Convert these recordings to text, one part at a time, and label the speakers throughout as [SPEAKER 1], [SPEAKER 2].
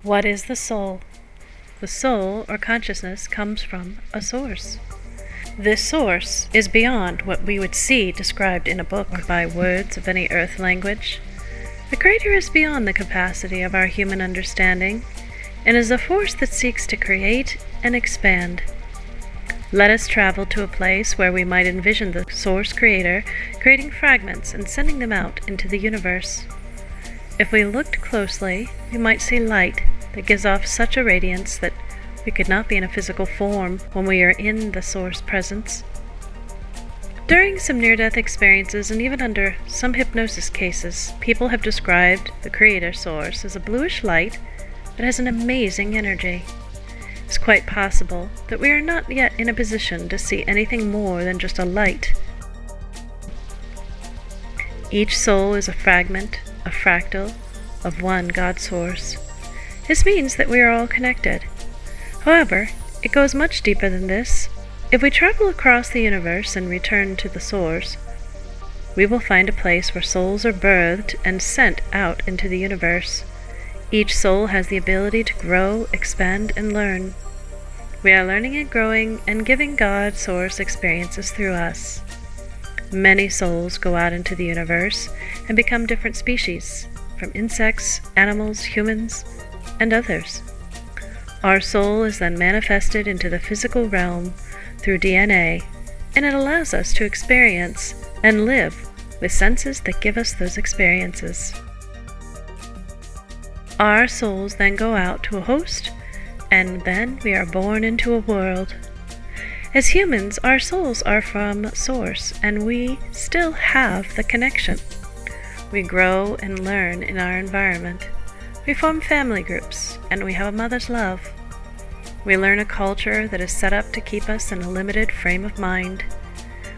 [SPEAKER 1] What is the soul? The soul, or consciousness, comes from a source. This source is beyond what we would see described in a book or by words of any earth language. The Creator is beyond the capacity of our human understanding, and is a force that seeks to create and expand. Let us travel to a place where we might envision the Source Creator creating fragments and sending them out into the universe. If we looked closely, we might see light that gives off such a radiance that we could not be in a physical form when we are in the Source presence. During some near-death experiences, and even under some hypnosis cases, people have described the Creator Source as a bluish light that has an amazing energy. It's quite possible that we are not yet in a position to see anything more than just a light. Each soul is a fragment, a fractal, of one God Source. This means that we are all connected. However, it goes much deeper than this. If we travel across the universe and return to the Source, we will find a place where souls are birthed and sent out into the universe. Each soul has the ability to grow, expand, and learn. We are learning and growing and giving God Source experiences through us. Many souls go out into the universe and become different species, from insects, animals, humans, and others. Our soul is then manifested into the physical realm through DNA, and it allows us to experience and live with senses that give us those experiences. Our souls then go out to a host, and then we are born into a world. As humans, our souls are from Source, and we still have the connection. We grow and learn in our environment. We form family groups, and we have a mother's love. We learn a culture that is set up to keep us in a limited frame of mind.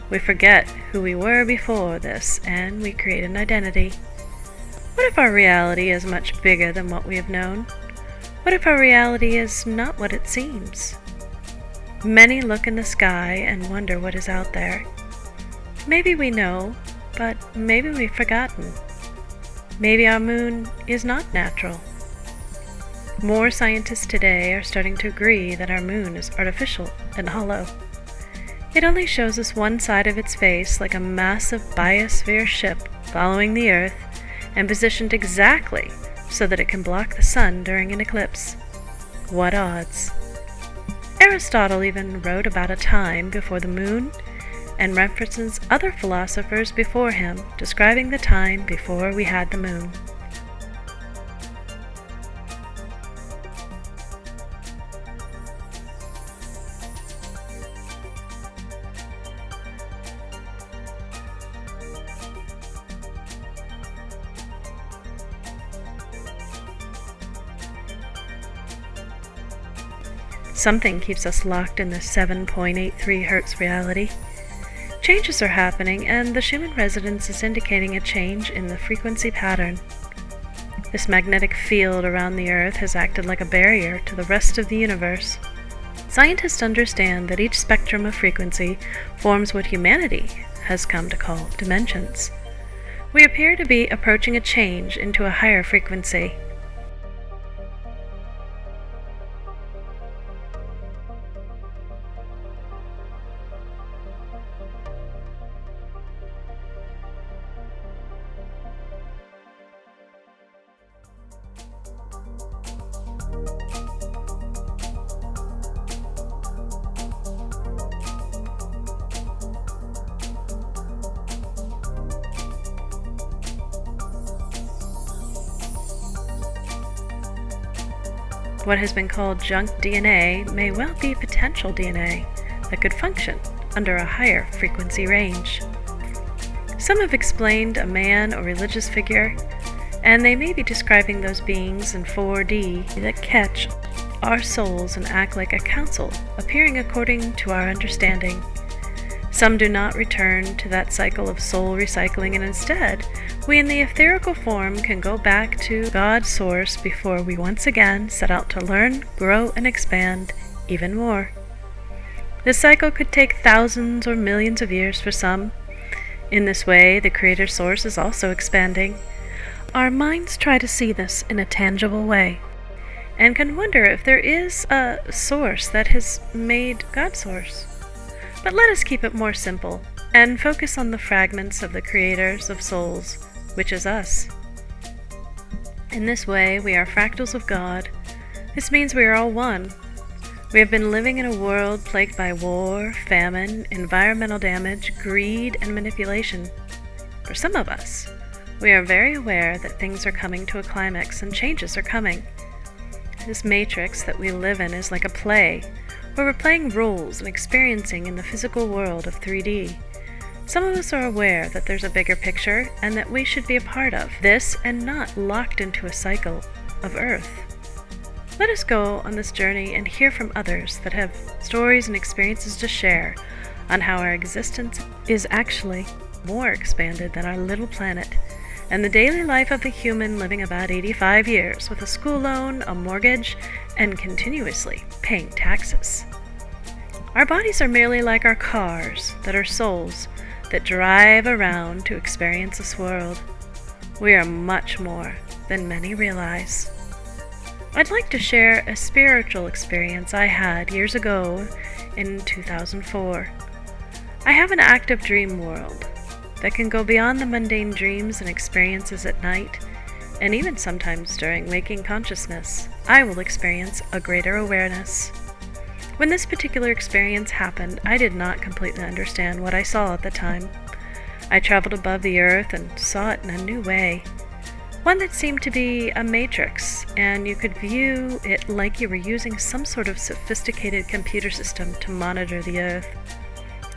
[SPEAKER 1] We forget who we were before this, and we create an identity. What if our reality is much bigger than what we have known? What if our reality is not what it seems? Many look in the sky and wonder what is out there. Maybe we know, but maybe we've forgotten. Maybe our moon is not natural. More scientists today are starting to agree that our moon is artificial and hollow. It only shows us one side of its face, like a massive biosphere ship following the Earth and positioned exactly so that it can block the sun during an eclipse. What odds? Aristotle even wrote about a time before the moon and references other philosophers before him describing the time before we had the moon. Something keeps us locked in the 7.83 Hertz reality. Changes are happening, and the Schumann resonance is indicating a change in the frequency pattern. This magnetic field around the Earth has acted like a barrier to the rest of the universe. Scientists understand that each spectrum of frequency forms what humanity has come to call dimensions. We appear to be approaching a change into a higher frequency. What has been called junk DNA may well be potential DNA that could function under a higher frequency range. Some have explained a man or religious figure, and they may be describing those beings in 4D that catch our souls and act like a council, appearing according to our understanding. Some do not return to that cycle of soul recycling, and instead, we in the etherical form can go back to God's Source before we once again set out to learn, grow, and expand even more. This cycle could take thousands or millions of years for some. In this way, the Creator Source is also expanding. Our minds try to see this in a tangible way. and can wonder if there is a source that has made God source. But let us keep it more simple and focus on the fragments of the creators of souls, which is us. In this way, we are fractals of God. This means we are all one. We have been living in a world plagued by war, famine, environmental damage, greed, and manipulation. For some of us, we are very aware that things are coming to a climax and changes are coming. This matrix that we live in is like a play, where we're playing roles and experiencing in the physical world of 3D. Some of us are aware that there's a bigger picture and that we should be a part of this and not locked into a cycle of Earth. Let us go on this journey and hear from others that have stories and experiences to share on how our existence is actually more expanded than our little planet, and the daily life of the human living about 85 years with a school loan, a mortgage, and continuously paying taxes. Our bodies are merely like our cars that are souls that drive around to experience this world. We are much more than many realize. I'd like to share a spiritual experience I had years ago in 2004. I have an active dream world that can go beyond the mundane dreams and experiences at night, and even sometimes during waking consciousness, I will experience a greater awareness. When this particular experience happened, I did not completely understand what I saw at the time. I traveled above the earth and saw it in a new way. One that seemed to be a matrix, and you could view it like you were using some sort of sophisticated computer system to monitor the Earth.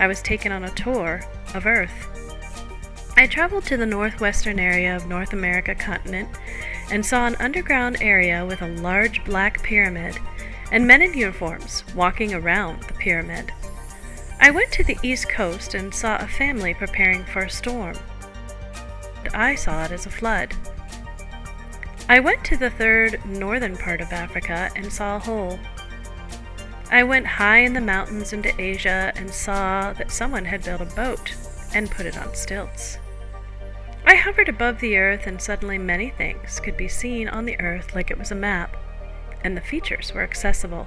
[SPEAKER 1] I was taken on a tour of Earth. I traveled to the northwestern area of North America continent and saw an underground area with a large black pyramid and men in uniforms walking around the pyramid. I went to the east coast and saw a family preparing for a storm. I saw it as a flood. I went to the third northern part of Africa and saw a hole. I went high in the mountains into Asia and saw that someone had built a boat and put it on stilts. I hovered above the earth and suddenly many things could be seen on the earth like it was a map, and the features were accessible.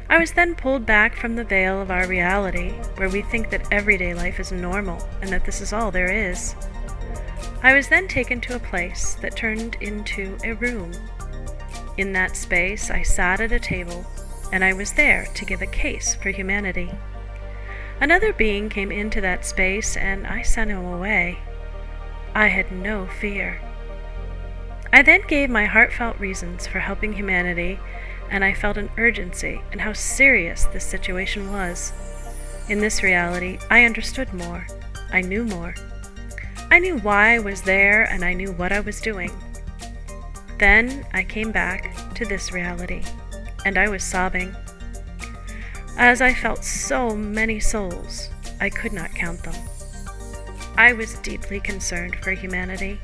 [SPEAKER 1] I was then pulled back from the veil of our reality, where we think that everyday life is normal and that this is all there is. I was then taken to a place that turned into a room. In that space, I sat at a table, and I was there to give a case for humanity. Another being came into that space, and I sent him away. I had no fear. I then gave my heartfelt reasons for helping humanity, and I felt an urgency in how serious this situation was. In this reality, I understood more. I knew more. I knew why I was there, and I knew what I was doing. Then I came back to this reality, and I was sobbing. As I felt so many souls, I could not count them. I was deeply concerned for humanity.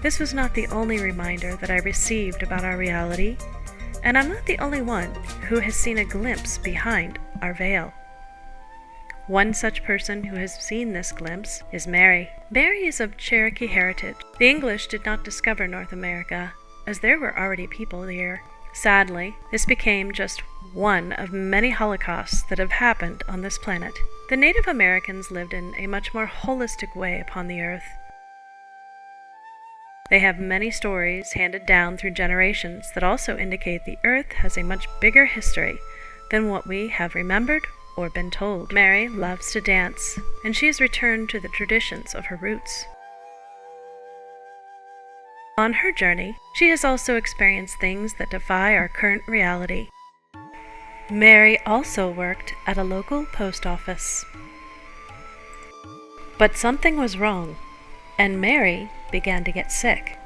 [SPEAKER 1] This was not the only reminder that I received about our reality, and I'm not the only one who has seen a glimpse behind our veil. One such person who has seen this glimpse is Mary. Mary is of Cherokee heritage. The English did not discover North America, as there were already people here. Sadly, this became just one of many holocausts that have happened on this planet. The Native Americans lived in a much more holistic way upon the earth. They have many stories handed down through generations that also indicate the earth has a much bigger history than what we have remembered or been told. Mary loves to dance, and she has returned to the traditions of her roots. On her journey, she has also experienced things that defy our current reality. Mary also worked at a local post office. But something was wrong, and Mary began to get sick.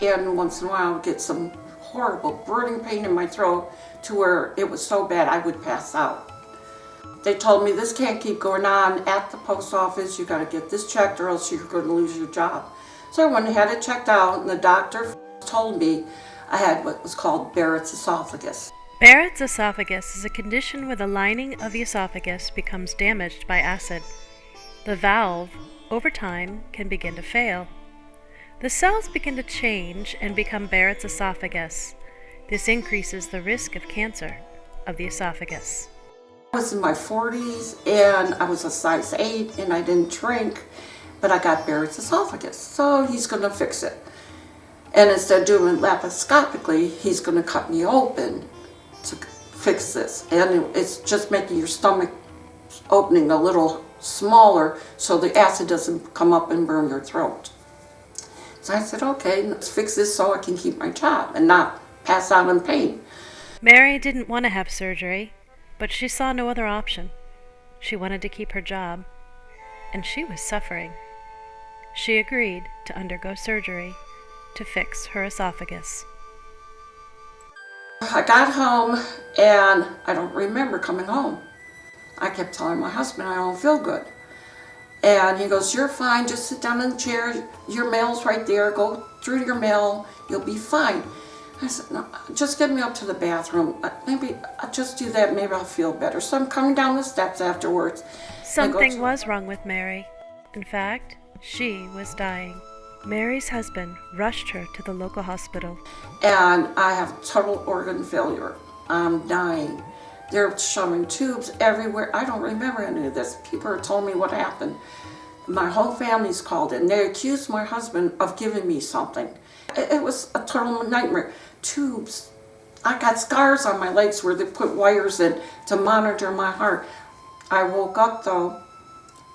[SPEAKER 2] And once in a while I would get some horrible burning pain in my throat to where it was so bad I would pass out. They told me, this can't keep going on at the post office, you gotta get this checked or else you're gonna lose your job. So I went and had it checked out, and the doctor told me I had what was called Barrett's esophagus.
[SPEAKER 1] Barrett's esophagus is a condition where the lining of the esophagus becomes damaged by acid. The valve, over time, can begin to fail. The cells begin to change and become Barrett's esophagus. This increases the risk of cancer of the esophagus.
[SPEAKER 2] I was in my 40s and I was a size 8 and I didn't drink, but I got Barrett's esophagus, so he's going to fix it. And instead of doing it laparoscopically, he's going to cut me open to fix this. And it's just making your stomach opening a little smaller so the acid doesn't come up and burn your throat. So I said, okay, let's fix this so I can keep my job and not pass out in pain.
[SPEAKER 1] Mary didn't want to have surgery, but she saw no other option. She wanted to keep her job, and she was suffering. She agreed to undergo surgery to fix her esophagus.
[SPEAKER 2] I got home and I don't remember coming home. I kept telling my husband I don't feel good. And he goes, you're fine, just sit down in the chair, your mail's right there, go through your mail, you'll be fine. I said, no, just get me up to the bathroom. Maybe I'll just do that, maybe I'll feel better. So I'm coming down the steps afterwards.
[SPEAKER 1] Something was wrong with Mary. In fact, she was dying. Mary's husband rushed her to the local hospital.
[SPEAKER 2] And I have total organ failure. I'm dying. They're shoving tubes everywhere. I don't remember any of this. People have told me what happened. My whole family's called in. They accused my husband of giving me something. It was a total nightmare. Tubes. I got scars on my legs where they put wires in to monitor my heart. I woke up though.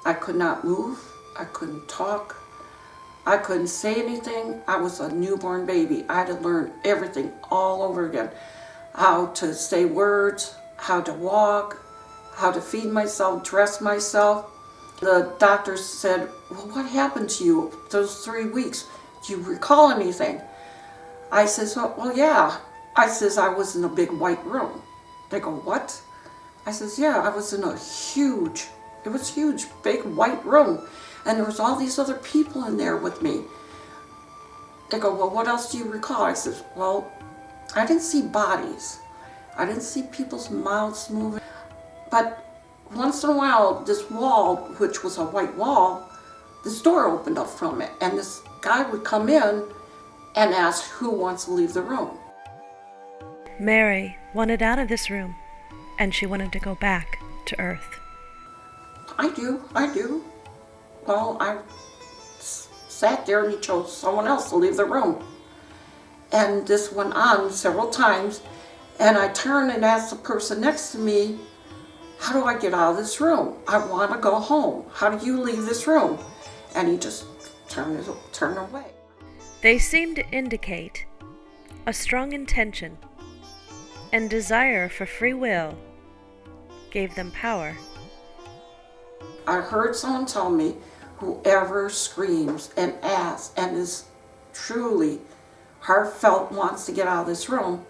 [SPEAKER 2] I could not move. I couldn't talk. I couldn't say anything. I was a newborn baby. I had to learn everything all over again. How to say words, how to walk, how to feed myself, dress myself. The doctor said, well, what happened to you those 3 weeks? Do you recall anything? I says, well, yeah. I says, I was in a big white room. They go, what? I says, yeah, I was in a huge, big white room. And there was all these other people in there with me. They go, well, what else do you recall? I says, well, I didn't see bodies. I didn't see people's mouths moving. But once in a while, this wall, which was a white wall, this door opened up from it. And this guy would come in and ask who wants to leave the room.
[SPEAKER 1] Mary wanted out of this room, and she wanted to go back to Earth.
[SPEAKER 2] I do. Well, I sat there and he chose someone else to leave the room. And this went on several times. And I turned and asked the person next to me, how do I get out of this room? I want to go home. How do you leave this room? And he just turned away.
[SPEAKER 1] They seemed to indicate a strong intention and desire for free will gave them power.
[SPEAKER 2] I heard someone tell me, whoever screams and asks and is truly heartfelt wants to get out of this room,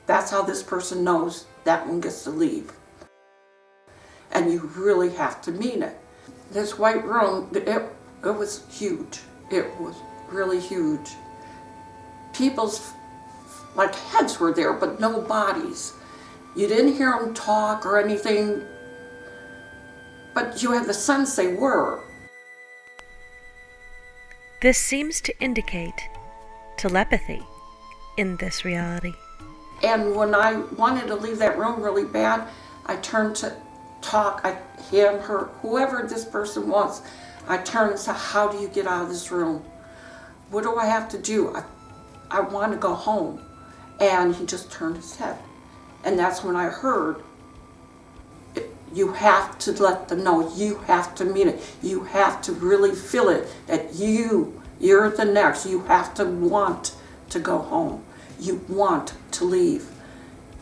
[SPEAKER 2] that's how this person knows that one gets to leave. And you really have to mean it. This white room, it was huge. It was really huge. People's heads were there, but no bodies. You didn't hear them talk or anything, but you had the sense they were.
[SPEAKER 1] This seems to indicate telepathy in this reality.
[SPEAKER 2] And when I wanted to leave that room really bad, I turned to talk, him, her, whoever this person was, I turned and said, how do you get out of this room? What do I have to do? I want to go home. And he just turned his head. And that's when I heard, you have to let them know, you have to mean it. You have to really feel it, that you're the next. You have to want to go home. You want to leave.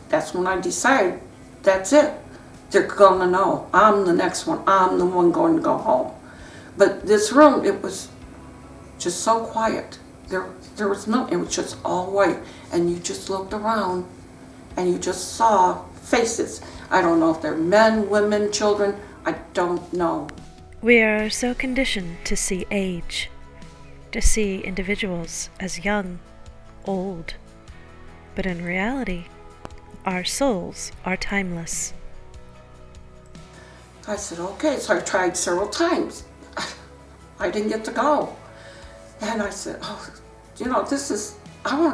[SPEAKER 2] That's when I decided, that's it. They're going to know. I'm the next one. I'm the one going to go home. But this room, it was just so quiet. There was nothing. It was just all white. And you just looked around and you just saw faces. I don't know if they're men, women, children. I don't know.
[SPEAKER 1] We are so conditioned to see age, to see individuals as young, old. But in reality, our souls are timeless.
[SPEAKER 2] I said, okay, so I tried several times. I didn't get to go. And I said, I want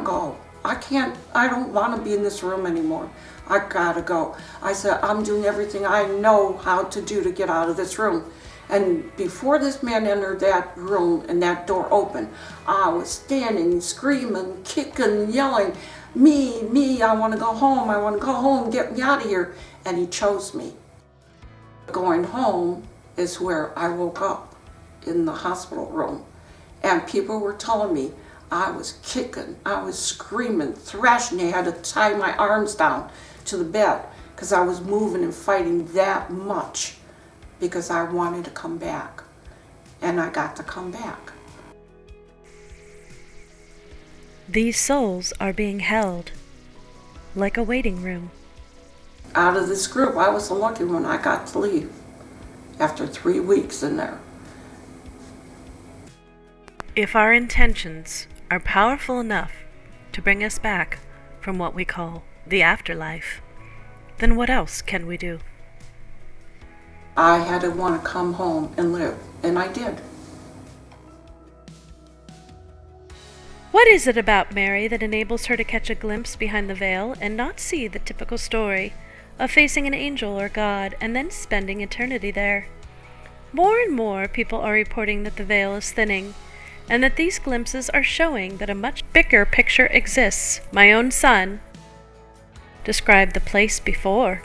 [SPEAKER 2] to go. I don't want to be in this room anymore. I gotta go. I said, I'm doing everything I know how to do to get out of this room. And before this man entered that room and that door opened, I was standing, screaming, kicking, yelling, me, I want to go home, get me out of here. And he chose me. Going home is where I woke up in the hospital room. And people were telling me I was kicking, I was screaming, thrashing. I had to tie my arms down to the bed because I was moving and fighting that much because I wanted to come back. And I got to come back.
[SPEAKER 1] These souls are being held like a waiting room.
[SPEAKER 2] Out of this group, I was the lucky one. I got to leave after 3 weeks in there.
[SPEAKER 1] If our intentions are powerful enough to bring us back from what we call the afterlife, then what else can we do?
[SPEAKER 2] I had to want to come home and live, and I did.
[SPEAKER 1] What is it about Mary that enables her to catch a glimpse behind the veil and not see the typical story of facing an angel or God and then spending eternity there? More and more people are reporting that the veil is thinning, and that these glimpses are showing that a much bigger picture exists. My own son described the place before.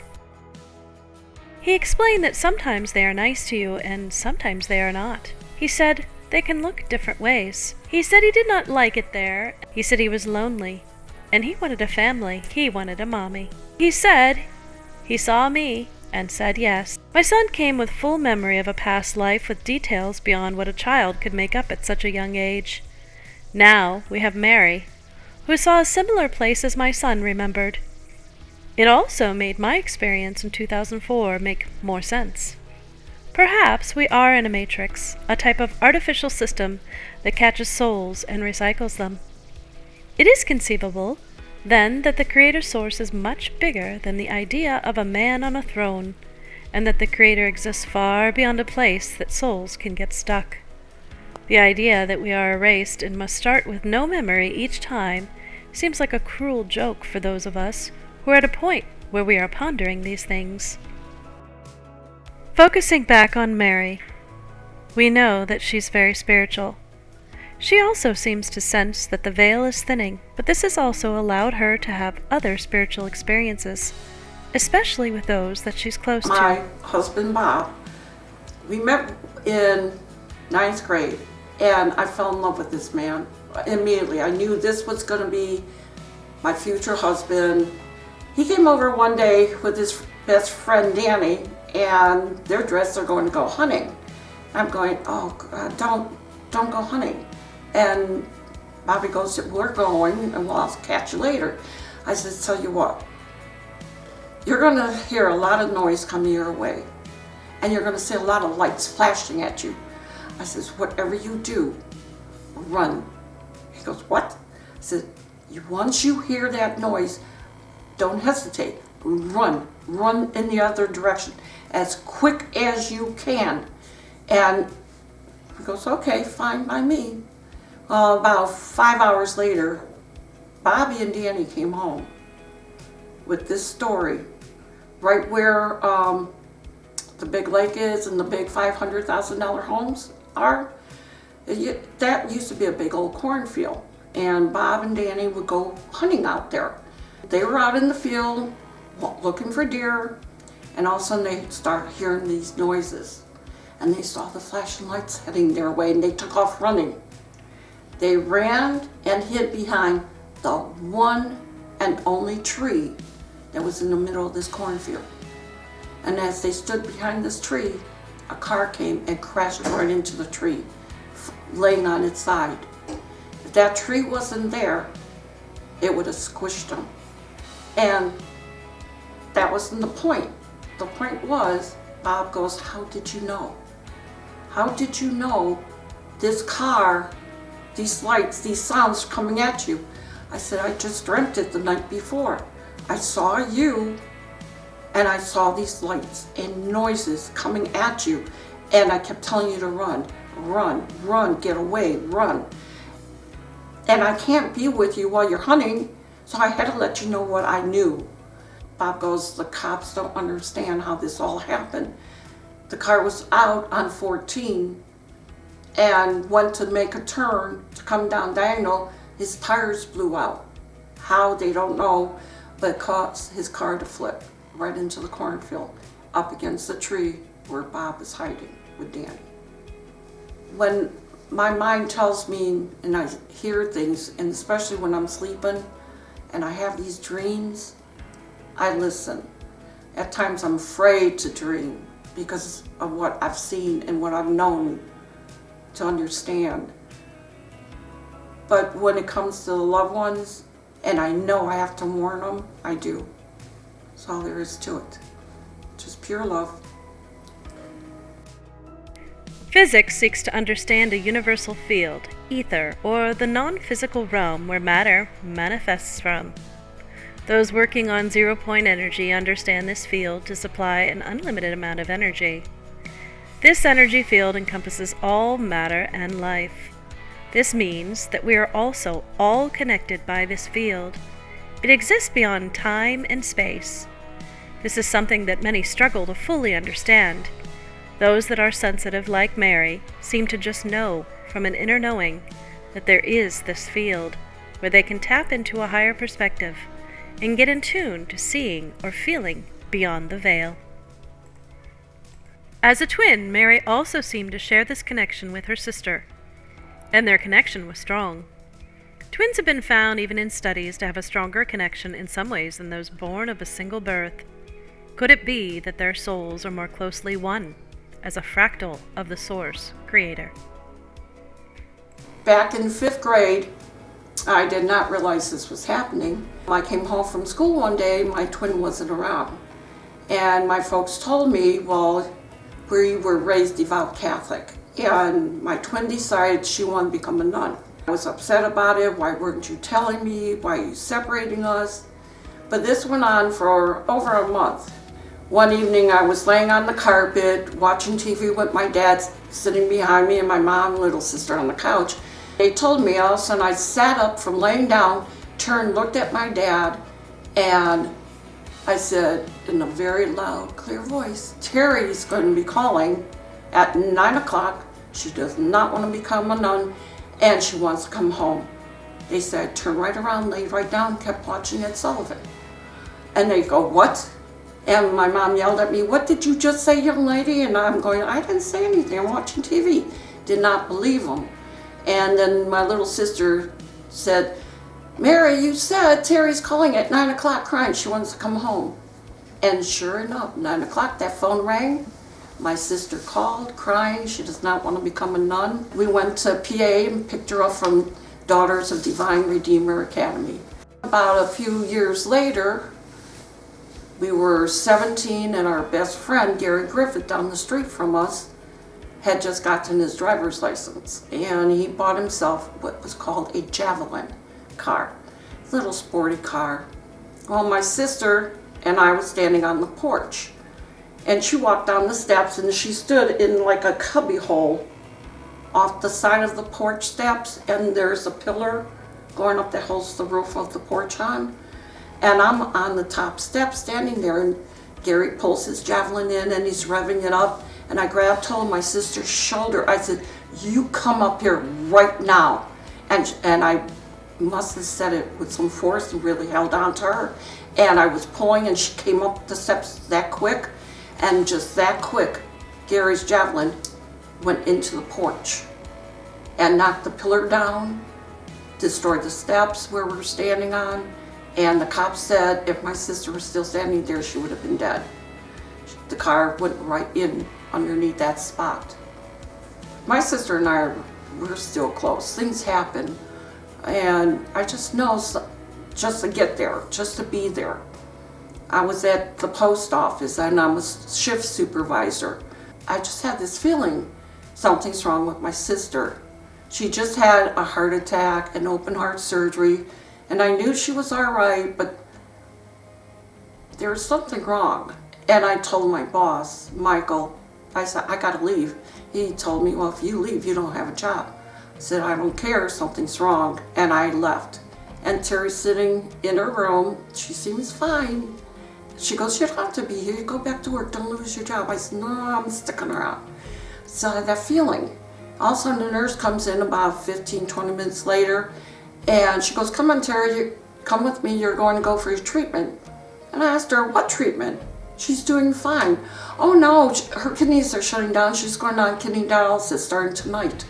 [SPEAKER 1] He explained that sometimes they are nice to you and sometimes they are not. He said they can look different ways. He said he did not like it there. He said he was lonely and he wanted a family. He wanted a mommy. He said he saw me and said yes. My son came with full memory of a past life with details beyond what a child could make up at such a young age. Now we have Mary, who saw a similar place as my son remembered. It also made my experience in 2004 make more sense. Perhaps we are in a matrix, a type of artificial system that catches souls and recycles them. It is conceivable, then, that the Creator Source is much bigger than the idea of a man on a throne, and that the Creator exists far beyond a place that souls can get stuck. The idea that we are erased and must start with no memory each time seems like a cruel joke for those of us who are at a point where we are pondering these things. Focusing back on Mary, we know that she's very spiritual. She also seems to sense that the veil is thinning, but this has also allowed her to have other spiritual experiences, especially with those that she's close to.
[SPEAKER 2] My husband, Bob, we met in 9th grade, and I fell in love with this man immediately. I knew this was going to be my future husband. He came over one day with his best friend, Danny, and they're dressed, they're going to go hunting. I'm going, oh, God, don't go hunting. And Bobby goes, we're going, and well, I'll catch you later. I said, tell you what, you're going to hear a lot of noise coming your way, and you're going to see a lot of lights flashing at you. I says, whatever you do, run. He goes, what? I said, once you hear that noise, don't hesitate. Run in the other direction as quick as you can. And he goes, okay, fine by me. About 5 hours later, Bobby and Danny came home with this story. Right where the big lake is and the big $500,000 homes are, that used to be a big old cornfield. And Bob and Danny would go hunting out there. They were out in the field looking for deer, and all of a sudden they start hearing these noises. And they saw the flashing lights heading their way, and they took off running. They ran and hid behind the one and only tree that was in the middle of this cornfield. And as they stood behind this tree, a car came and crashed right into the tree, laying on its side. If that tree wasn't there, it would have squished them. And that wasn't the point. The point was, Bob goes, how did you know? How did you know this car, these lights, these sounds coming at you? I said, I just dreamt it the night before. I saw you, and I saw these lights and noises coming at you, and I kept telling you to run, run, get away, run. And I can't be with you while you're hunting. So I had to let you know what I knew. Bob goes, the cops don't understand how this all happened. The car was out on 14 and went to make a turn to come down diagonal. His tires blew out. How, they don't know, but it caused his car to flip right into the cornfield up against the tree where Bob is hiding with Danny. When my mind tells me and I hear things, and especially when I'm sleeping and I have these dreams, I listen. At times I'm afraid to dream because of what I've seen and what I've known to understand. But when it comes to the loved ones, and I know I have to warn them, I do. That's all there is to it. Just pure love.
[SPEAKER 1] Physics seeks to understand a universal field, ether, or the non-physical realm where matter manifests from. Those working on zero-point energy understand this field to supply an unlimited amount of energy. This energy field encompasses all matter and life. This means that we are also all connected by this field. It exists beyond time and space. This is something that many struggle to fully understand. Those that are sensitive, like Mary, seem to just know from an inner knowing that there is this field where they can tap into a higher perspective and get in tune to seeing or feeling beyond the veil. As a twin, Mary also seemed to share this connection with her sister, and their connection was strong. Twins have been found even in studies to have a stronger connection in some ways than those born of a single birth. Could it be that their souls are more closely one, as a fractal of the Source, Creator?
[SPEAKER 2] Back in 5th grade, I did not realize this was happening. I came home from school one day, my twin wasn't around. And my folks told me, well, we were raised devout Catholic. And my twin decided she wanted to become a nun. I was upset about it. Why weren't you telling me? Why are you separating us? But this went on for over a month. One evening I was laying on the carpet watching TV with my dad sitting behind me and my mom and little sister on the couch. They told me, all of a sudden I sat up from laying down, turned, looked at my dad, and I said in a very loud, clear voice, Terry's going to be calling at 9 o'clock. She does not want to become a nun and she wants to come home. They said, turn right around, laid right down, kept watching Ed Sullivan. And they go, what? And my mom yelled at me, what did you just say, young lady? And I'm going, I didn't say anything, I'm watching TV. Did not believe them. And then my little sister said, Mary, you said Terry's calling at 9 o'clock crying, she wants to come home. And sure enough, 9 o'clock, that phone rang. My sister called, crying, she does not want to become a nun. We went to PA and picked her up from Daughters of Divine Redeemer Academy. About a few years later, we were 17 and our best friend, Gary Griffith, down the street from us, had just gotten his driver's license. And he bought himself what was called a Javelin car, little sporty car. Well, my sister and I was standing on the porch. And she walked down the steps and she stood in like a cubby hole off the side of the porch steps, and there's a pillar going up that holds the roof of the porch on. And I'm on the top step standing there, and Gary pulls his Javelin in and he's revving it up, and I grabbed hold of my sister's shoulder. I said, you come up here right now. And I must have said it with some force and really held on to her. And I was pulling and she came up the steps that quick. And just that quick, Gary's Javelin went into the porch and knocked the pillar down, destroyed the steps where we were standing on, and the cops said if my sister was still standing there, she would have been dead. The car went right in underneath that spot. My sister and I, we're still close. Things happen, and I just know just to get there, just to be there. I was at the post office and I'm a shift supervisor. I just had this feeling something's wrong with my sister. She just had a heart attack, an open heart surgery, and I knew she was all right, but there was something wrong. And I told my boss, Michael, I said, I gotta leave. He told me, well, if you leave, you don't have a job. I said, I don't care, something's wrong, and I left. And Terry's sitting in her room. She seems fine. She goes, you don't have to be here. You go back to work. Don't lose your job. I said, no, I'm sticking around. So I had that feeling. All of a sudden, the nurse comes in about 15, 20 minutes later, and she goes, come on, Terry, come with me. You're going to go for your treatment. And I asked her, what treatment? She's doing fine. Oh, no, her kidneys are shutting down. She's going on kidney dialysis starting tonight.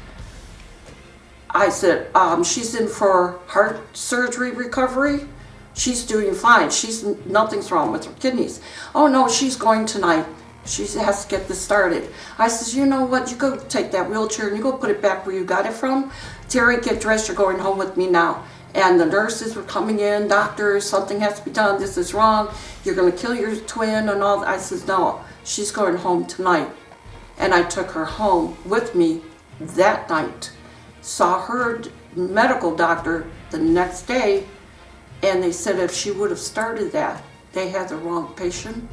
[SPEAKER 2] I said, she's in for heart surgery recovery. She's doing fine. Nothing's wrong with her kidneys. Oh, no, she's going tonight. She has to get this started. I says, you know what? You go take that wheelchair and you go put it back where you got it from. Terry, get dressed. You're going home with me now. And the nurses were coming in, doctors, something has to be done. This is wrong. You're going to kill your twin and all that. I says, no, she's going home tonight. And I took her home with me that night. Saw her medical doctor the next day. And they said if she would have started that, they had the wrong patient,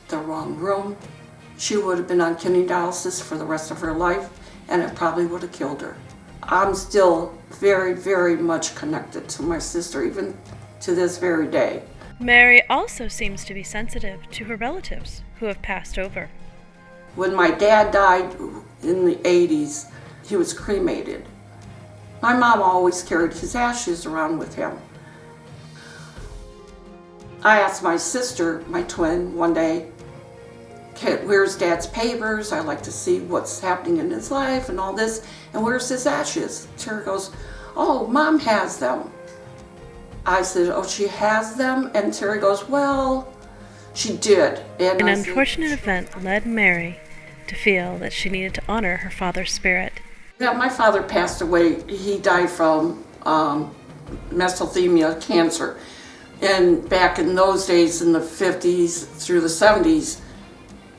[SPEAKER 2] the wrong room. She would have been on kidney dialysis for the rest of her life, and it probably would have killed her. I'm still very, very much connected to my sister, even to this very day.
[SPEAKER 1] Mary also seems to be sensitive to her relatives who have passed over.
[SPEAKER 2] When my dad died in the 80s, he was cremated. My mom always carried his ashes around with him. I asked my sister, my twin, one day, where's Dad's papers? I like to see what's happening in his life and all this. And where's his ashes? Terry goes, oh, Mom has them. I said, oh, she has them? And Terry goes, well, she did. And
[SPEAKER 1] An unfortunate event led Mary to feel that she needed to honor her father's spirit.
[SPEAKER 2] Yeah, my father passed away. He died from mesothelioma cancer. And back in those days, in the 50s through the 70s,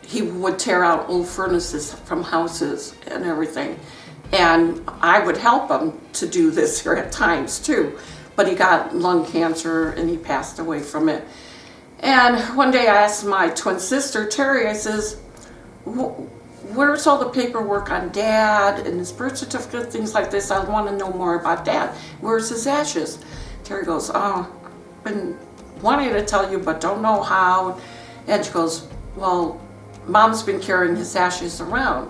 [SPEAKER 2] he would tear out old furnaces from houses and everything. And I would help him to do this here at times too. But he got lung cancer and he passed away from it. And one day I asked my twin sister, Terry, I says, where's all the paperwork on Dad and his birth certificate, things like this? I want to know more about Dad. Where's his ashes? Terry goes, oh, I've been wanting to tell you, but don't know how. And she goes, well, Mom's been carrying his ashes around.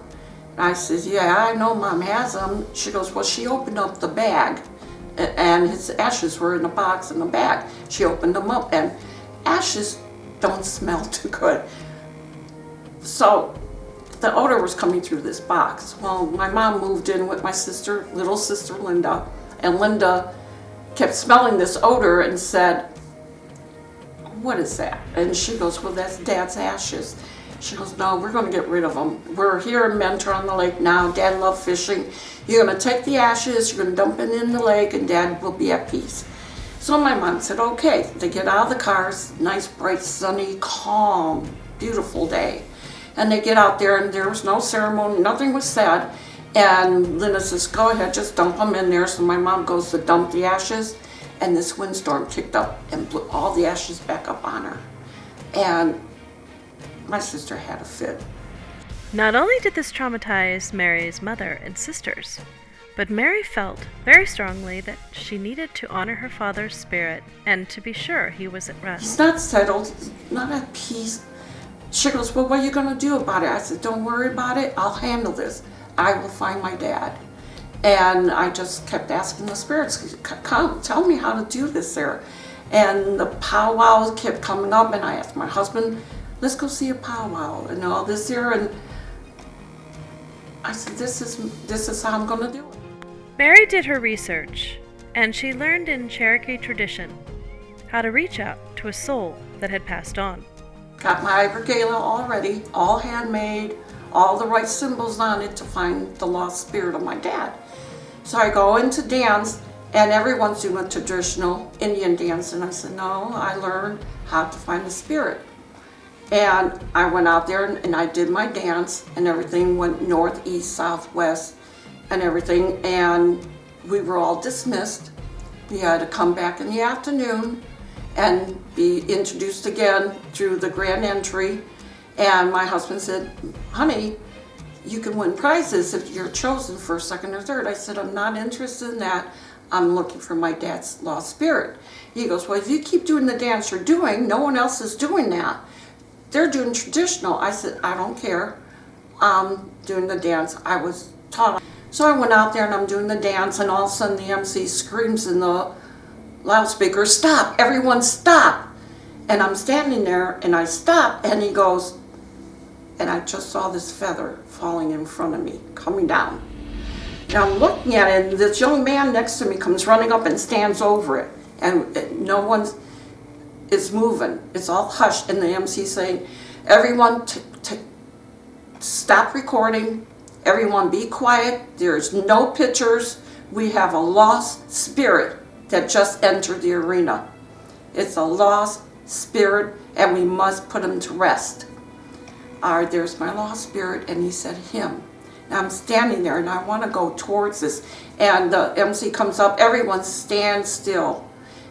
[SPEAKER 2] And I says, yeah, I know Mom has them. She goes, well, she opened up the bag and his ashes were in a box in the bag. She opened them up and ashes don't smell too good. So the odor was coming through this box. Well, my mom moved in with my sister, little sister Linda, and Linda kept smelling this odor and said, what is that? And she goes, well, that's Dad's ashes. She goes, no, we're going to get rid of them. We're here in Mentor on the lake now. Dad loved fishing. You're going to take the ashes, you're going to dump it in the lake, and Dad will be at peace. So my mom said, okay. They get out of the cars, nice, bright, sunny, calm, beautiful day. And they get out there, and there was no ceremony, nothing was said. And Linda says, go ahead, just dump them in there. So my mom goes to dump the ashes, and this windstorm kicked up and blew all the ashes back up on her. And my sister had a fit.
[SPEAKER 1] Not only did this traumatize Mary's mother and sisters, but Mary felt very strongly that she needed to honor her father's spirit and to be sure he was at rest.
[SPEAKER 2] He's not settled, he's not at peace. She goes, well, what are you going to do about it? I said, don't worry about it. I'll handle this. I will find my dad. And I just kept asking the spirits, come, tell me how to do this there. And the powwow kept coming up, and I asked my husband, let's go see a powwow and all this here. And I said, this is how I'm going to do it.
[SPEAKER 1] Mary did her research, and she learned in Cherokee tradition how to reach out to a soul that had passed on.
[SPEAKER 2] Got my regala already, all handmade, all the right symbols on it to find the lost spirit of my dad. So I go into dance, and everyone's doing a traditional Indian dance, and I said, no, I learned how to find the spirit. And I went out there and I did my dance, and everything went north, east, south, west, and everything, and we were all dismissed. We had to come back in the afternoon and be introduced again through the grand entry. And my husband said, honey, you can win prizes if you're chosen first, second, or third. I said, I'm not interested in that. I'm looking for my dad's lost spirit. He goes, well, if you keep doing the dance you're doing, no one else is doing that. They're doing traditional. I said, I don't care. I'm doing the dance I was taught. So I went out there and I'm doing the dance, and all of a sudden the MC screams in the loudspeaker, stop, everyone stop. And I'm standing there and I stop, and he goes, and I just saw this feather falling in front of me, coming down. And I'm looking at it, and this young man next to me comes running up and stands over it. And no one is moving. It's all hushed. And the MC saying, everyone stop recording. Everyone be quiet. There's no pictures. We have a lost spirit that just entered the arena. It's a lost spirit, and we must put him to rest. There's my lost spirit, and he said him. Now I'm standing there, and I want to go towards this, and the MC comes up, everyone stand still,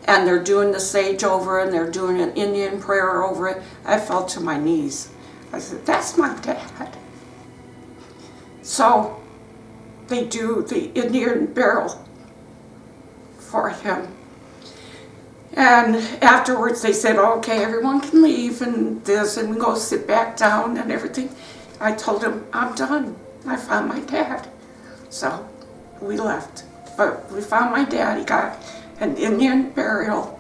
[SPEAKER 2] and they're doing the sage over it, and they're doing an Indian prayer over it. I fell to my knees. I said, that's my dad. So they do the Indian burial for him. And afterwards they said, okay, everyone can leave and this, and we go sit back down and everything. I told him, I'm done. I found my dad. So we left. But we found my dad. He got an Indian burial.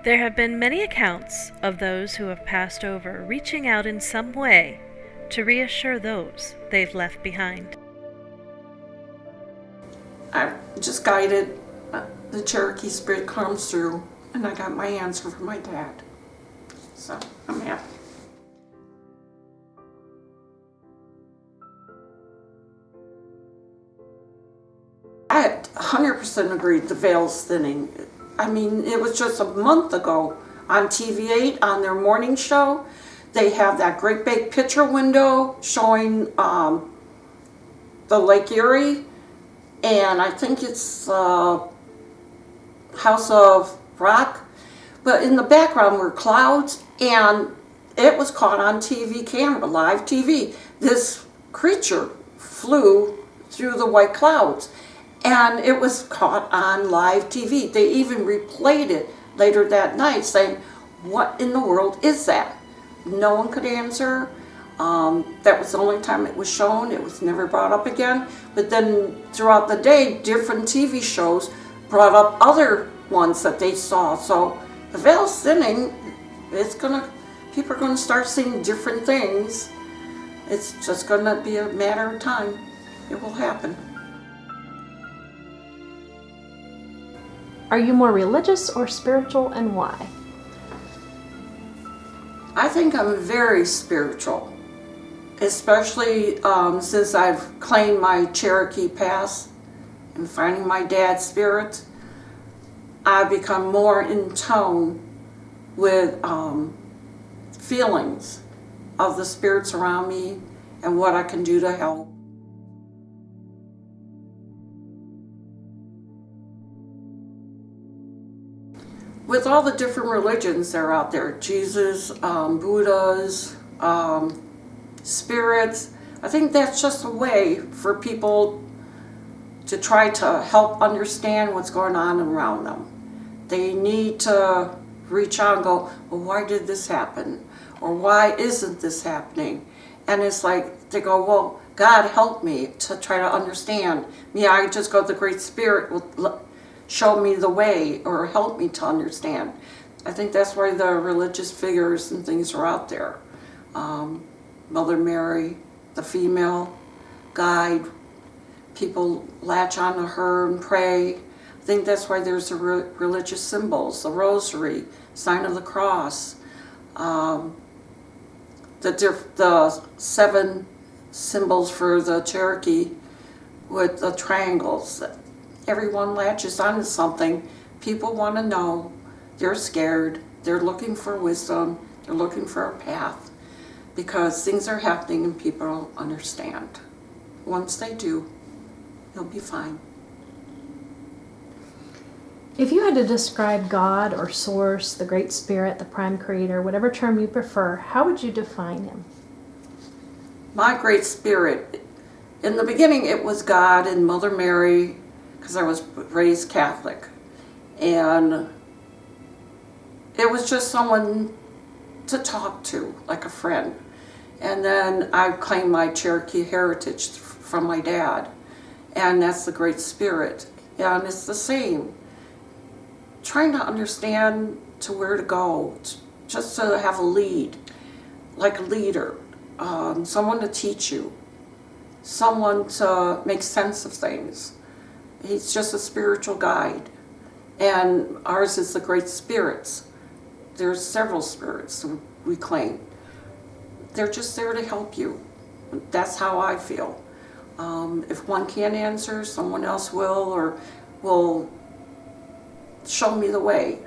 [SPEAKER 1] There have been many accounts of those who have passed over reaching out in some way to reassure those they've left behind.
[SPEAKER 2] I just guided the Cherokee spirit comes through, and I got my answer from my dad. So I'm happy. I had 100% agreed the veil's thinning. I mean, it was just a month ago on TV8 on their morning show. They have that great big picture window showing the Lake Erie, and I think it's House of Rock, but in the background were clouds, and it was caught on TV camera, live TV. This creature flew through the white clouds, and it was caught on live TV. They even replayed it later that night saying, what in the world is that? No one could answer. That was the only time it was shown. It was never brought up again. But then throughout the day, different TV shows brought up other ones that they saw. So the veil's thinning. People are gonna start seeing different things. It's just gonna be a matter of time. It will happen.
[SPEAKER 3] Are you more religious or spiritual, and why?
[SPEAKER 2] I think I'm very spiritual, especially since I've claimed my Cherokee past and finding my dad's spirit. I've become more in tone with feelings of the spirits around me and what I can do to help. With all the different religions that are out there, Jesus, Buddhas, spirits, I think that's just a way for people to try to help understand what's going on around them. They need to reach out and go, well, why did this happen? Or why isn't this happening? And it's like, they go, well, God help me to try to understand. I just go, the Great Spirit will show me the way or help me to understand. I think that's why the religious figures and things are out there. Mother Mary, the female guide, people latch onto her and pray. I think that's why there's the religious symbols, the rosary, sign of the cross, the 7 symbols for the Cherokee with the triangles. Everyone latches onto something. People want to know. They're scared. They're looking for wisdom. They're looking for a path because things are happening and people don't understand. Once they do, you'll be fine.
[SPEAKER 3] If you had to describe God or Source, the Great Spirit, the Prime Creator, whatever term you prefer, how would you define him?
[SPEAKER 2] My Great Spirit In the beginning, it was God and Mother Mary, because I was raised Catholic. And it was just someone to talk to, like a friend. And then I claimed my Cherokee heritage from my dad. And that's the Great Spirit. And it's the same. Trying to understand to where to go, just to have a lead, like a leader, someone to teach you, someone to make sense of things. He's just a spiritual guide. And ours is the Great Spirits. There's several spirits we claim. They're just there to help you. That's how I feel. If one can't answer, someone else will, or will show me the way.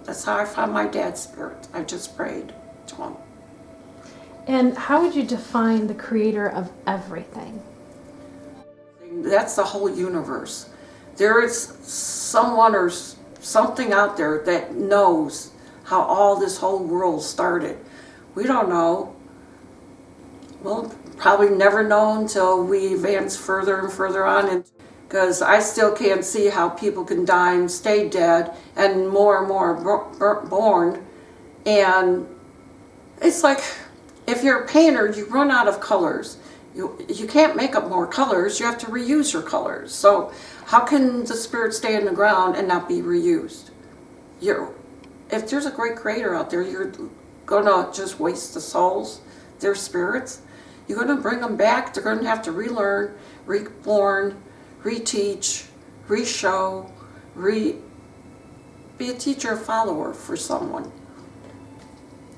[SPEAKER 2] That's how I found my dad's spirit. I just prayed to him.
[SPEAKER 3] And how would you define the creator of everything?
[SPEAKER 2] That's the whole universe. There is someone or something out there that knows how all this whole world started. We don't know. We'll probably never know until we advance further and further on. Because I still can't see how people can die and stay dead and more born. And it's like, if you're a painter, you run out of colors. You can't make up more colors, you have to reuse your colors. So how can the spirit stay in the ground and not be reused? If there's a great creator out there, you're gonna just waste the souls, their spirits. You're gonna bring them back, they're gonna have to relearn, reborn, reteach, re-show, be a teacher, follower for someone.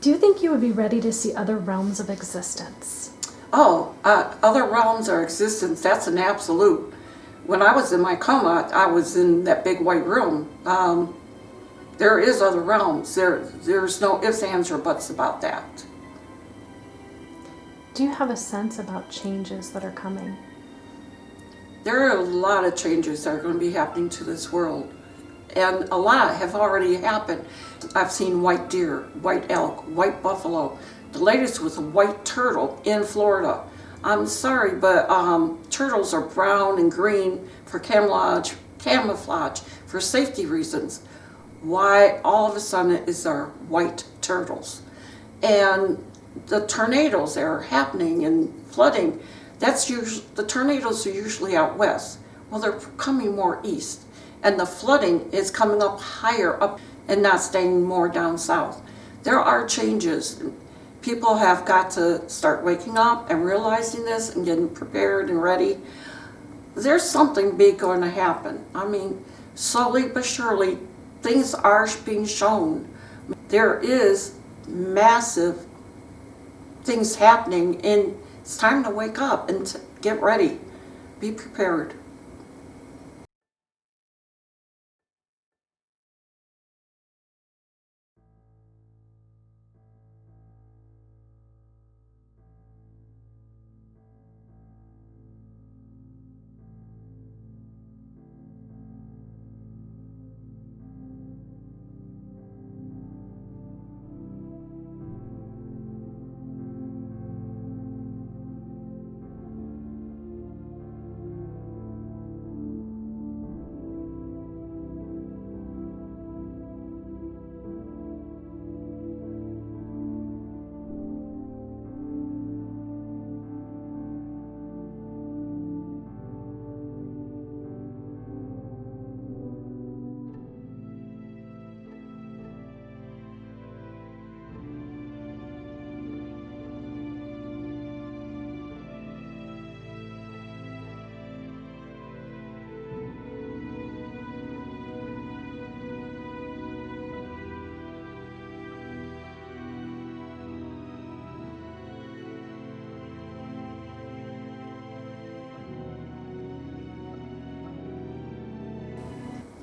[SPEAKER 3] Do you think you would be ready to see other realms of existence?
[SPEAKER 2] Other realms of existence, that's an absolute. When I was in my coma, I was in that big white room. There is other realms. There's no ifs, ands, or buts about that.
[SPEAKER 3] Do you have a sense about changes that are coming?
[SPEAKER 2] There are a lot of changes that are going to be happening to this world. And a lot have already happened. I've seen white deer, white elk, white buffalo. The latest was a white turtle in Florida. I'm sorry, but turtles are brown and green for camouflage, for safety reasons. Why all of a sudden is there white turtles? And the tornadoes that are happening and flooding, the tornadoes are usually out west. Well, they're coming more east. And the flooding is coming up higher up and not staying more down south. There are changes. People have got to start waking up and realizing this and getting prepared and ready. There's something big going to happen. I mean, slowly but surely, things are being shown. There is massive things happening, and it's time to wake up and to get ready. Be prepared.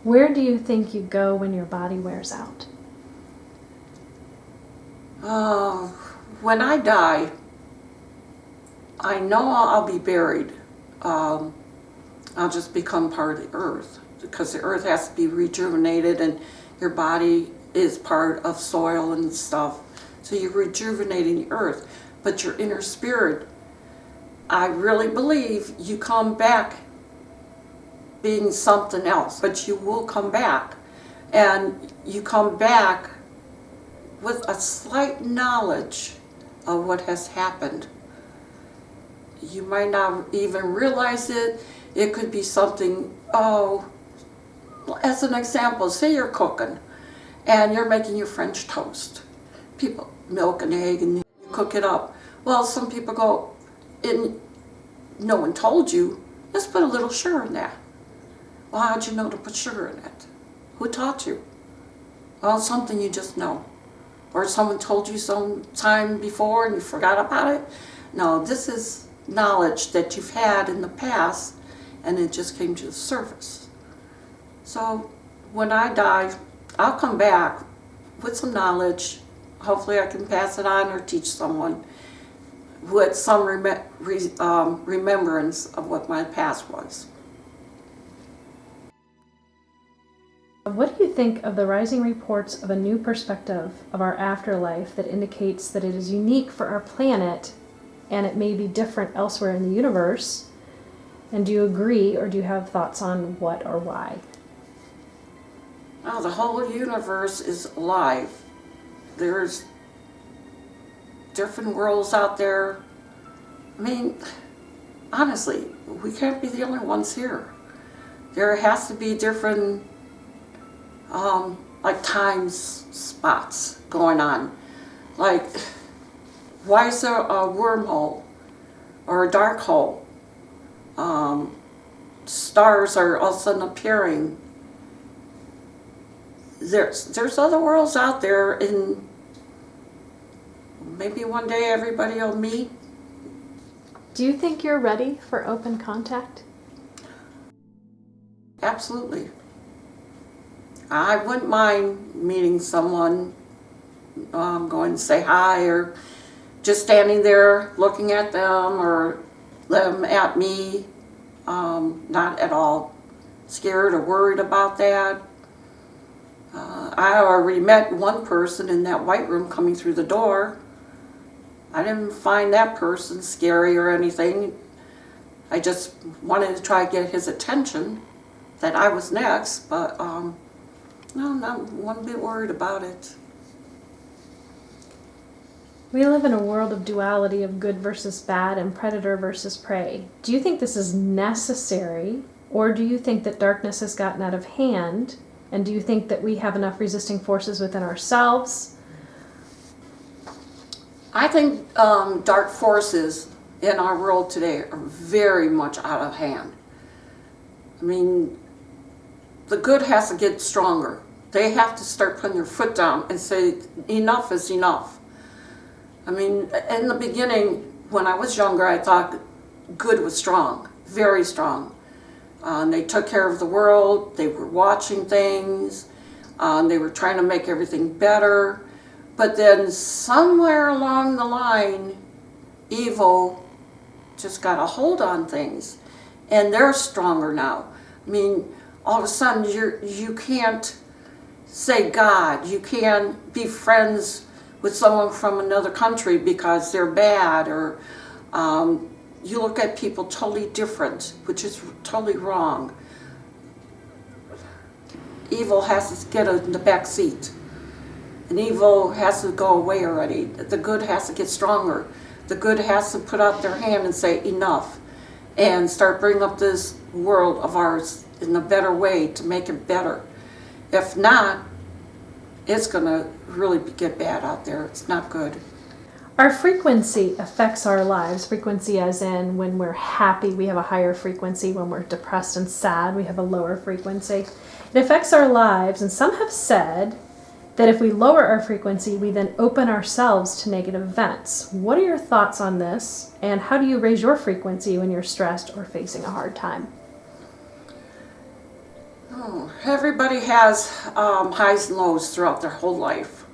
[SPEAKER 3] Where do you think you go when your body wears out?
[SPEAKER 2] When I die, I know I'll be buried. I'll just become part of the earth, because the earth has to be rejuvenated, and your body is part of soil and stuff. So you're rejuvenating the earth, but your inner spirit I really believe you come back being something else, but you will come back. And you come back with a slight knowledge of what has happened. You might not even realize it. It could be something, as an example, say you're cooking and you're making your French toast. People, milk and egg, and you cook it up. Well, some people go, no one told you, let's put a little sugar in that. Well, how'd you know to put sugar in it? Who taught you? Well, something you just know. Or someone told you some time before and you forgot about it. No, this is knowledge that you've had in the past and it just came to the surface. So when I die, I'll come back with some knowledge. Hopefully I can pass it on or teach someone with some remembrance of what my past was.
[SPEAKER 3] What do you think of the rising reports of a new perspective of our afterlife that indicates that it is unique for our planet and it may be different elsewhere in the universe? And do you agree, or do you have thoughts on what or why?
[SPEAKER 2] Oh, the whole universe is alive. There's different worlds out there. I mean, honestly, we can't be the only ones here. There has to be different like time spots going on. Like, why is there a wormhole or a dark hole? Stars are all of a sudden appearing. There's other worlds out there, and maybe one day everybody will meet.
[SPEAKER 3] Do you think you're ready for open contact?
[SPEAKER 2] Absolutely. I wouldn't mind meeting someone, going to say hi, or just standing there looking at them or them at me. Not at all scared or worried about that. I already met one person in that white room coming through the door. I didn't find that person scary or anything. I just wanted to try to get his attention that I was next, but no, not one bit worried about it.
[SPEAKER 3] We live in a world of duality, of good versus bad and predator versus prey. Do you think this is necessary, or do you think that darkness has gotten out of hand? And do you think that we have enough resisting forces within ourselves?
[SPEAKER 2] I think dark forces in our world today are very much out of hand. I mean, the good has to get stronger. They have to start putting their foot down and say, enough is enough. I mean, in the beginning, when I was younger, I thought good was strong, very strong. They took care of the world, they were watching things, they were trying to make everything better. But then somewhere along the line, evil just got a hold on things, and they're stronger now. I mean, all of a sudden you can't say God, you can't be friends with someone from another country because they're bad, or you look at people totally different, which is totally wrong. Evil has to get in the back seat. And evil has to go away already. The good has to get stronger. The good has to put out their hand and say enough, and start bringing up this world of ours in a better way to make it better. If not, it's going to really get bad out there. It's not good.
[SPEAKER 3] Our frequency affects our lives. Frequency as in when we're happy, we have a higher frequency. When we're depressed and sad, we have a lower frequency. It affects our lives, and some have said that if we lower our frequency, we then open ourselves to negative events. What are your thoughts on this, and how do you raise your frequency when you're stressed or facing a hard time?
[SPEAKER 2] Oh, everybody has highs and lows throughout their whole life.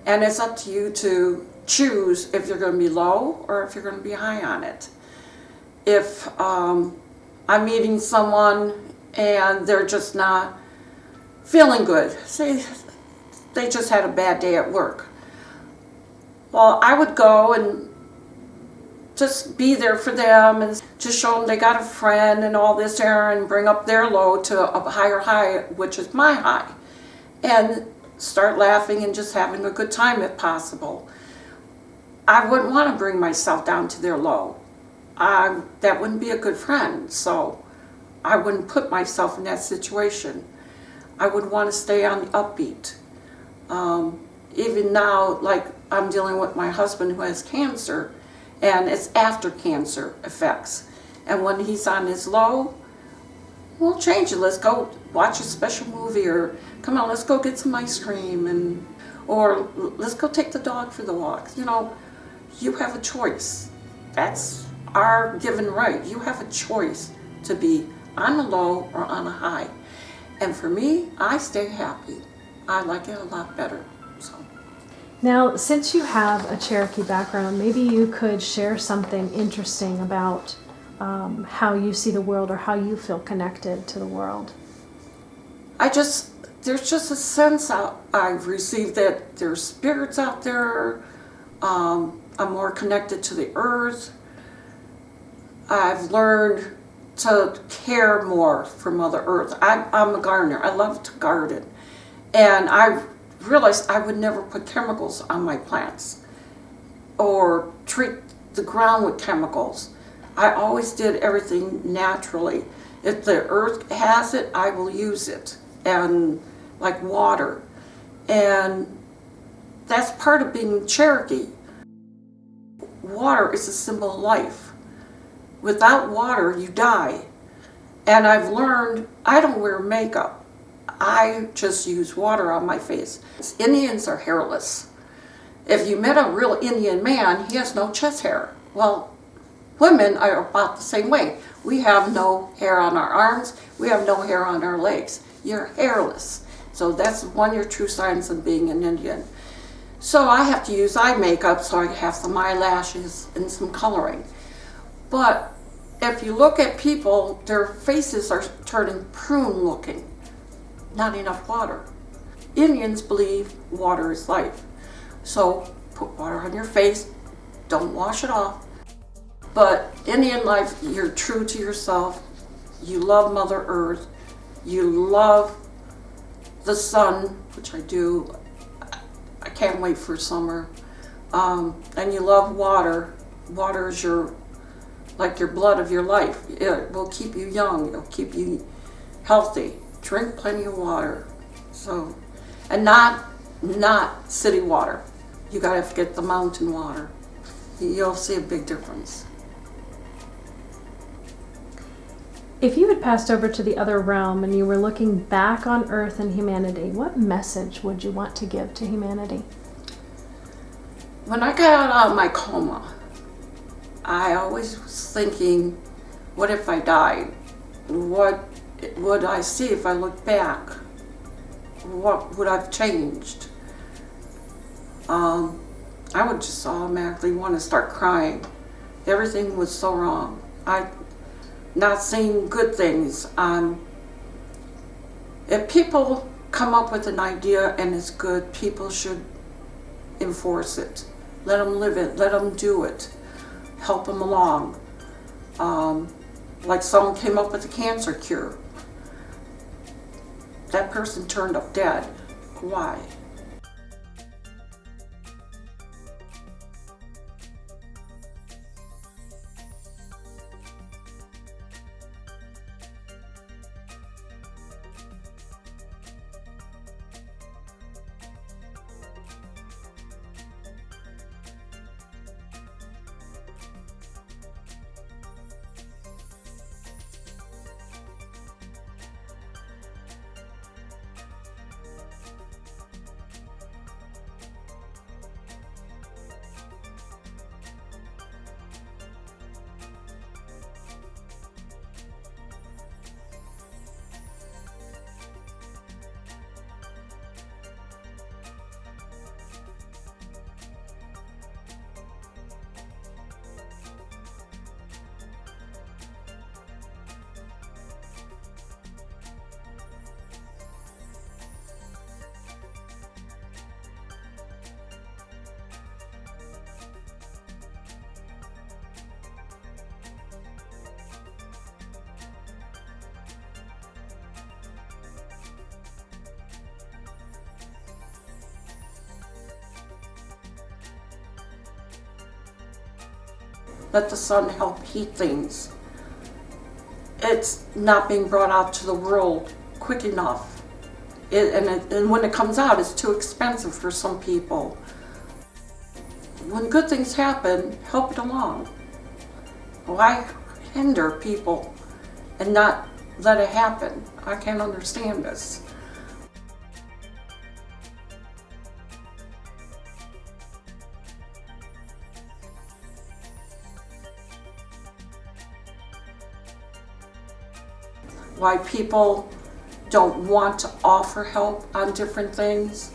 [SPEAKER 2] And it's up to you to choose if you're going to be low or if you're going to be high on it. If I'm meeting someone and they're just not feeling good, say they just had a bad day at work. Well, I would go and just be there for them and just show them they got a friend and all this there, and bring up their low to a higher high, which is my high, and start laughing and just having a good time if possible. I wouldn't want to bring myself down to their low. That wouldn't be a good friend, so I wouldn't put myself in that situation. I would want to stay on the upbeat. Even now, like I'm dealing with my husband who has cancer, and it's after cancer effects. And when he's on his low, we'll change it. Let's go watch a special movie, or come on, let's go get some ice cream, or let's go take the dog for the walk. You know, you have a choice. That's our given right. You have a choice to be on a low or on a high. And for me, I stay happy. I like it a lot better. So.
[SPEAKER 3] Now, since you have a Cherokee background, maybe you could share something interesting about how you see the world, or how you feel connected to the world.
[SPEAKER 2] There's just a sense I've received that there's spirits out there. I'm more connected to the earth. I've learned to care more for Mother Earth. I'm a gardener. I love to garden. And I realized I would never put chemicals on my plants or treat the ground with chemicals. I always did everything naturally. If the earth has it, I will use it. And like water. And that's part of being Cherokee. Water is a symbol of life. Without water, you die. And I've learned I don't wear makeup. I just use water on my face. Indians are hairless. If you met a real Indian man, he has no chest hair. Well, women are about the same way. We have no hair on our arms. We have no hair on our legs. You're hairless. So that's one of your true signs of being an Indian. So I have to use eye makeup, so I have some eyelashes and some coloring. But if you look at people, their faces are turning prune looking. Not enough water. Indians believe water is life. So put water on your face, don't wash it off. But Indian life, you're true to yourself. You love Mother Earth. You love the sun, which I do. I can't wait for summer. And you love water. Water is like your blood of your life. It will keep you young. It'll keep you healthy. Drink plenty of water. So, and not city water. You gotta get the mountain water. You'll see a big difference.
[SPEAKER 3] If you had passed over to the other realm and you were looking back on Earth and humanity, what message would you want to give to humanity?
[SPEAKER 2] When I got out of my coma, I always was thinking, what if I died? What would I see if I looked back? What would I've changed? I would just automatically want to start crying. Everything was so wrong. Not seeing good things. If people come up with an idea and it's good, people should enforce it. Let them live it. Let them do it. Help them along. Like someone came up with a cancer cure. That person turned up dead. Why? let the sun help heat things. It's not being brought out to the world quick enough. And when it comes out, it's too expensive for some people. When good things happen, help it along. Why hinder people and not let it happen? I can't understand this. Why people don't want to offer help on different things.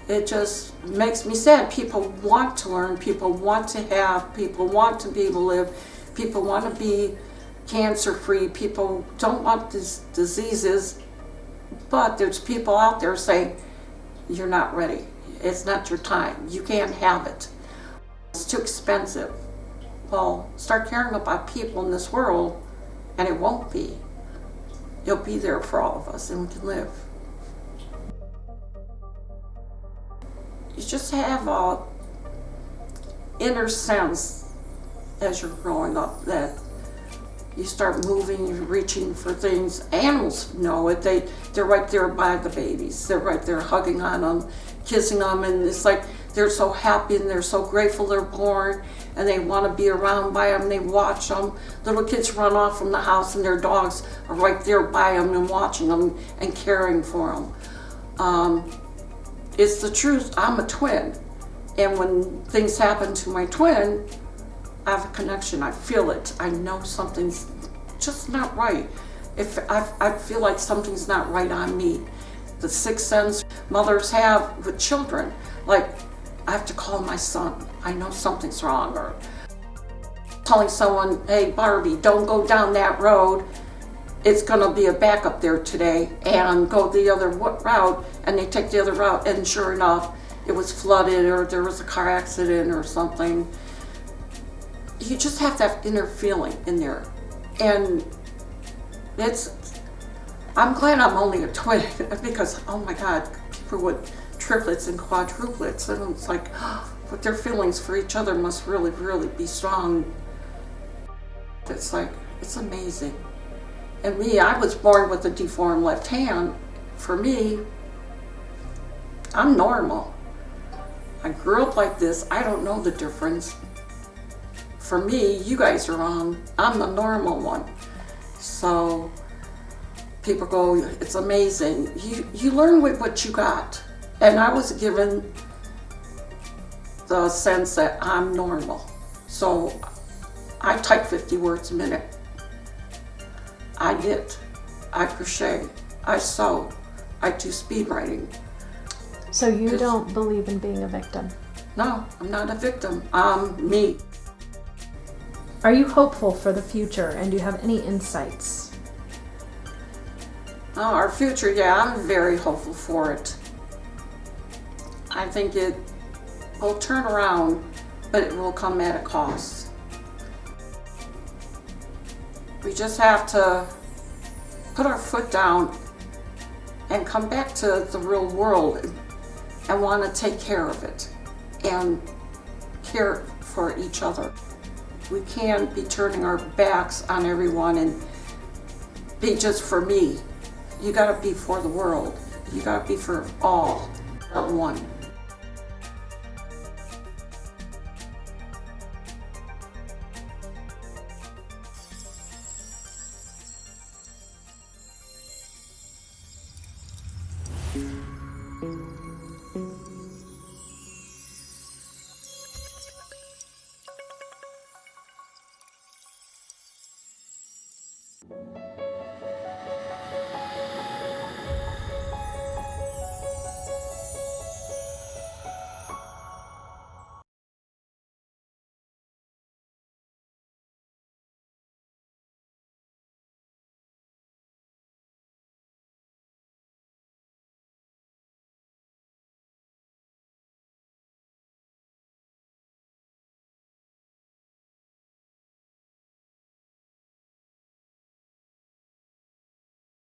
[SPEAKER 2] It just makes me sad. People want to learn, people want to have, people want to be able to live, people want to be cancer-free, people don't want these diseases, but there's people out there saying, you're not ready, it's not your time, you can't have it, it's too expensive. Well, start caring about people in this world and it won't be. You'll be there for all of us and we can live. You just have a inner sense as you're growing up that you start moving, you're reaching for things. Animals know it. They're right there by the babies. They're right there hugging on them, kissing them, and it's like they're so happy and they're so grateful they're born, and they want to be around by them. They watch them. Little kids run off from the house and their dogs are right there by them and watching them and caring for them. It's the truth. I'm a twin, and when things happen to my twin, I have a connection. I feel it. I know something's just not right. If I feel like something's not right on me. The sixth sense mothers have with children, like I have to call my son. I know something's wrong. Or telling someone, hey Barbie, don't go down that road. It's gonna be a backup there today, and go the other route, and they take the other route, and sure enough, it was flooded or there was a car accident or something. You just have that inner feeling in there. And I'm glad I'm only a twin because, oh my God, people with triplets and quadruplets, and it's like, but their feelings for each other must really, really be strong. It's like, it's amazing. And me, I was born with a deformed left hand. For me, I'm normal. I grew up like this. I don't know the difference. For me, you guys are wrong. I'm the normal one. So people go, it's amazing. You learn with what you got. And I was given the sense that I'm normal. So I type 50 words a minute. I knit, I crochet, I sew, I do speed writing.
[SPEAKER 3] So you don't believe in being a victim?
[SPEAKER 2] No, I'm not a victim. I'm me.
[SPEAKER 3] Are you hopeful for the future, and do you have any insights?
[SPEAKER 2] Oh, our future, yeah, I'm very hopeful for it. I think it will turn around, but it will come at a cost. We just have to put our foot down and come back to the real world and want to take care of it and care for each other. We can't be turning our backs on everyone and be just for me. You gotta be for the world. You gotta be for all, not one.